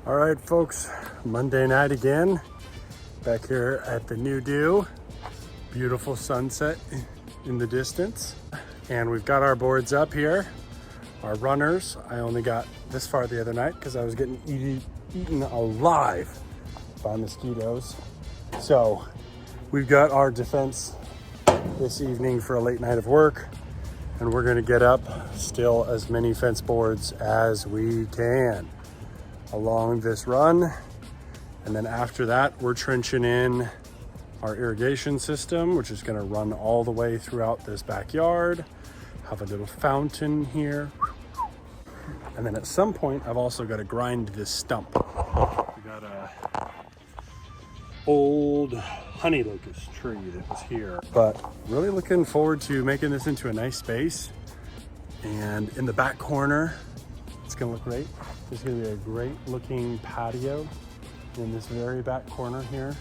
All right, folks, Monday night again, back here at the New Do. Beautiful sunset in the distance. And we've got our boards up here, our runners. I only got this far the other night because I was getting eaten alive by mosquitoes. So we've got our defense this evening for a late night of work, and we're gonna get up still as many fence boards as we can along this run. And then after that, we're trenching in our irrigation system, which is going to run all the way throughout this backyard, have a little fountain here. And then at some point, I've also got to grind this stump. We got a old honey locust tree that was here, but really looking forward to making this into a nice space. And in the back corner, it's gonna look great. There's gonna be a great looking patio in this very back corner here.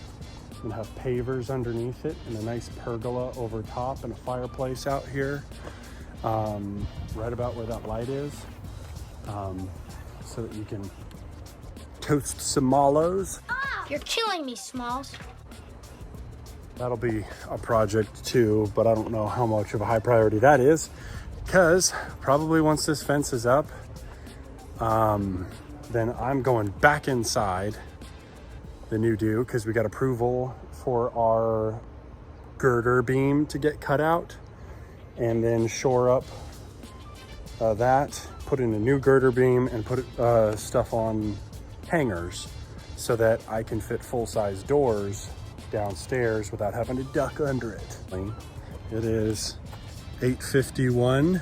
And have pavers underneath it and a nice pergola over top and a fireplace out here, right about where that light is, so that you can toast some mallows. You're killing me, Smalls. That'll be a project too, but I don't know how much of a high priority that is, because probably once this fence is up, then I'm going back inside the New Do because we got approval for our girder beam to get cut out, and then shore up that, put in a new girder beam and put stuff on hangers so that I can fit full-size doors downstairs without having to duck under it. It is 8:51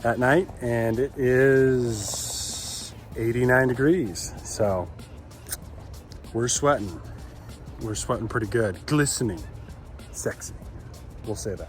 at night and it is 89 degrees. So we're sweating. We're sweating pretty good. Glistening. Sexy. We'll say that.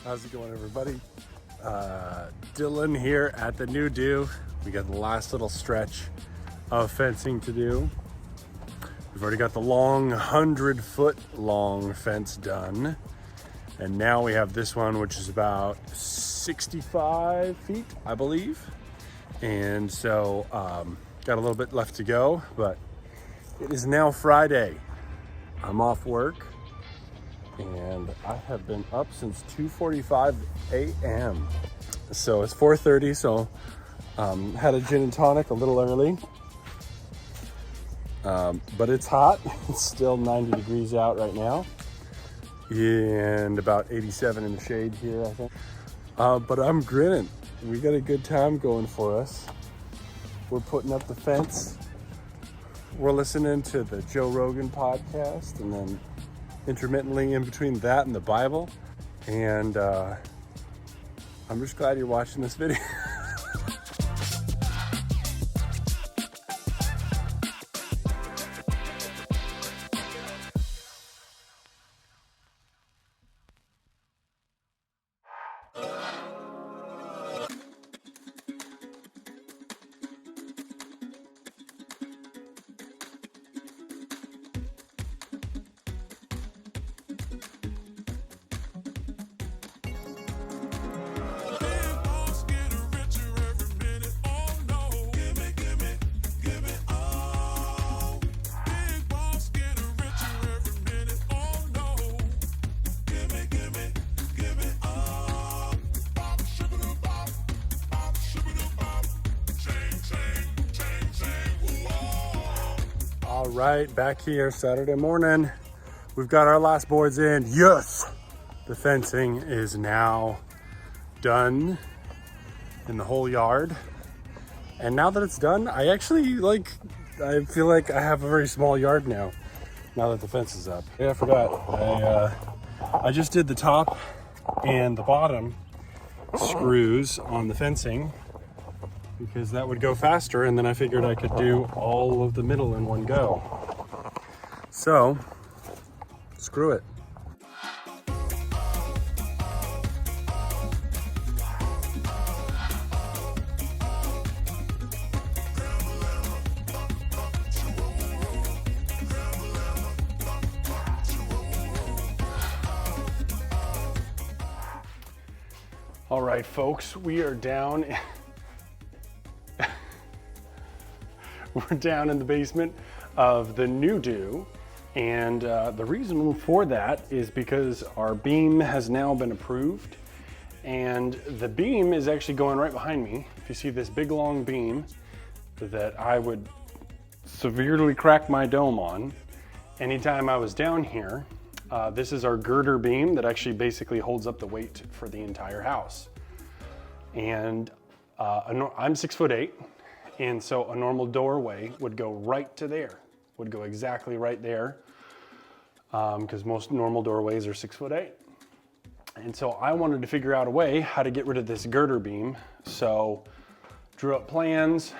How's it going, everybody? Dylan here at the New Do. We got the last little stretch of fencing to do. We've already got the long 100-foot long fence done. And now we have this one, which is about 65 feet, I believe. And so, got a little bit left to go, but it is now Friday. I'm off work. And I have been up since 2:45 a.m. So it's 4:30, so had a gin and tonic a little early. But it's hot. It's still 90 degrees out right now. And about 87 in the shade here, I think. But I'm grinning. We got a good time going for us. We're putting up the fence. We're listening to the Joe Rogan podcast, and then intermittently in between that and the Bible. And I'm just glad you're watching this video. All right, back here Saturday morning. We've got our last boards in. Yes! The fencing is now done in the whole yard. And now that it's done, I feel like I have a very small yard now that the fence is up. Yeah, I forgot. I just did the top and the bottom screws on the fencing because that would go faster, and then I figured I could do all of the middle in one go. So, screw it. All right, folks, we are down. We're down in the basement of the new do, and the reason for that is because our beam has now been approved, and the beam is actually going right behind me. If you see this big long beam that I would severely crack my dome on anytime I was down here. This is our girder beam that actually basically holds up the weight for the entire house. And I'm 6'8", and so a normal doorway would go right to there, would go exactly right there, because most normal doorways are 6'8". And so I wanted to figure out a way how to get rid of this girder beam. So drew up plans,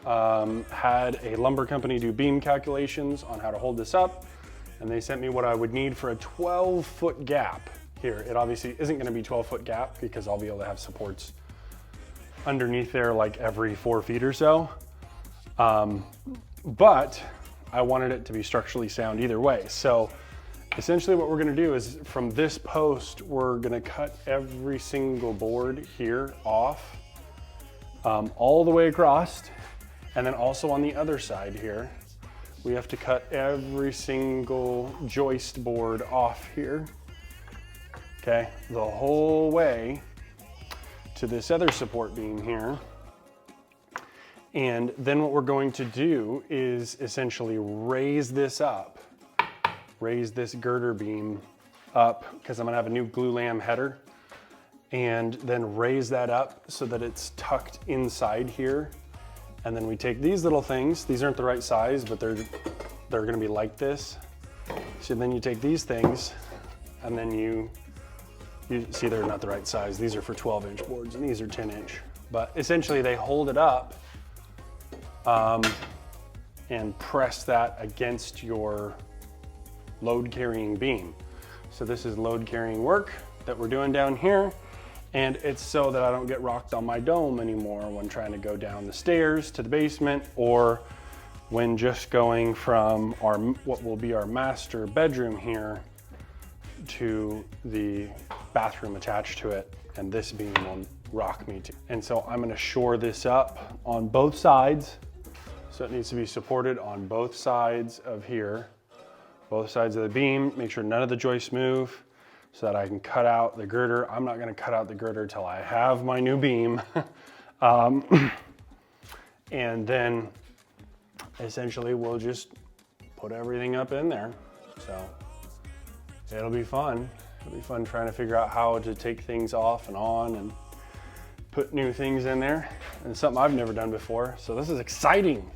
had a lumber company do beam calculations on how to hold this up. And they sent me what I would need for a 12-foot gap here. It obviously isn't gonna be 12-foot gap because I'll be able to have supports underneath there like every 4 feet or so. But I wanted it to be structurally sound either way. So essentially what we're gonna do is from this post, we're gonna cut every single board here off, all the way across. And then also on the other side here, we have to cut every single joist board off here, okay? The whole way to this other support beam here. And then what we're going to do is essentially raise this up, raise this girder beam up, because I'm gonna have a new Glulam header, and then raise that up so that it's tucked inside here. And then we take these little things, these aren't the right size, but they're gonna be like this. So then you take these things and then you see they're not the right size. These are for 12-inch boards and these are 10-inch. But essentially they hold it up and press that against your load carrying beam. So this is load carrying work that we're doing down here. And it's so that I don't get rocked on my dome anymore when trying to go down the stairs to the basement, or when just going from what will be our master bedroom here to the bathroom attached to it, and this beam will rock me too. And so I'm gonna shore this up on both sides. So it needs to be supported on both sides of here, both sides of the beam. Make sure none of the joists move, so that I can cut out the girder. I'm not gonna cut out the girder till I have my new beam. And then essentially we'll just put everything up in there. So it'll be fun. It'll be fun trying to figure out how to take things off and on and put new things in there. And it's something I've never done before. So this is exciting.